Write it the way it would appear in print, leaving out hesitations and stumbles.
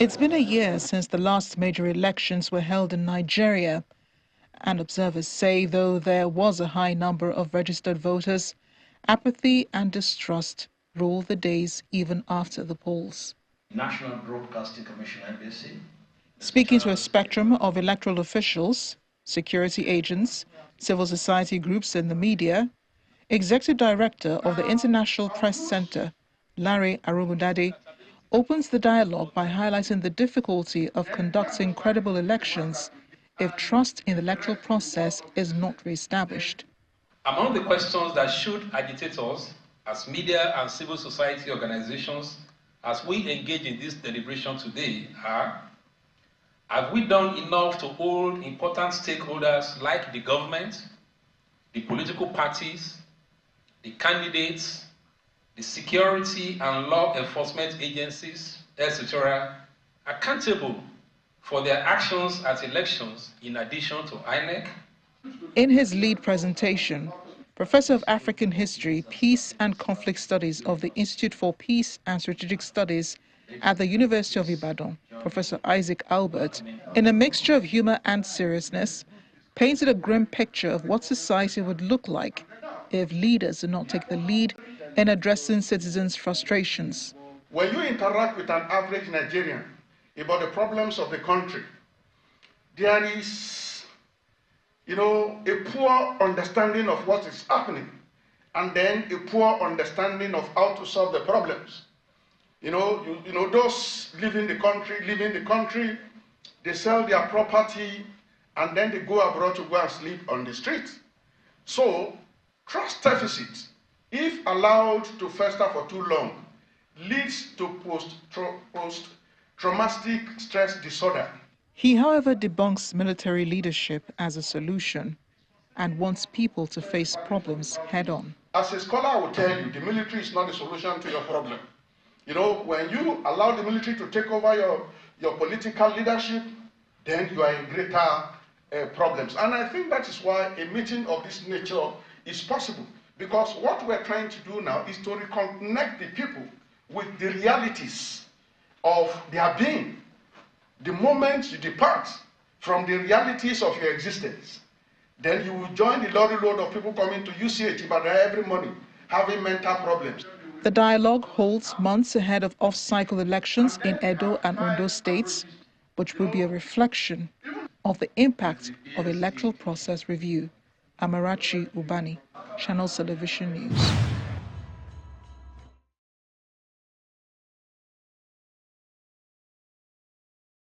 It's been a year since the last major elections were held in Nigeria, and observers say though there was a high number of registered voters, apathy and distrust ruled the days even after the polls. National Broadcasting Commission, IPC. Speaking to a spectrum of electoral officials, security agents, civil society groups and the media, Executive Director of the International Press Center, Larry Arumudade, opens the dialogue by highlighting the difficulty of conducting credible elections if trust in the electoral process is not re-established. Among the questions that should agitate us as media and civil society organizations as we engage in this deliberation today are: have we done enough to hold important stakeholders like the government, the political parties, the candidates, the security and law enforcement agencies, etc., accountable for their actions at elections in addition to INEC? In his lead presentation, Professor of African History, Peace and Conflict Studies of the Institute for Peace and Strategic Studies at the University of Ibadan, Professor Isaac Albert, in a mixture of humor and seriousness, painted a grim picture of what society would look like if leaders do not take the lead in addressing citizens' frustrations. When you interact with an average Nigerian about the problems of the country, there is, a poor understanding of what is happening, and then a poor understanding of how to solve the problems. Those leaving the country, they sell their property, and then they go abroad to go and sleep on the street. So, trust deficit, if allowed to fester for too long, leads to post-traumatic stress disorder. He, however, debunks military leadership as a solution and wants people to face problems head-on. As a scholar, I will tell you, the military is not the solution to your problem. When you allow the military to take over your political leadership, then you are in greater problems. And I think that is why a meeting of this nature is possible. Because what we're trying to do now is to reconnect the people with the realities of their being. The moment you depart from the realities of your existence, then you will join the lorry load of people coming to UCH every morning, having mental problems. The dialogue holds months ahead of off-cycle elections in Edo and Ondo states, which will be a reflection of the impact of electoral process review. Amarachi Ubani, Channels Television News.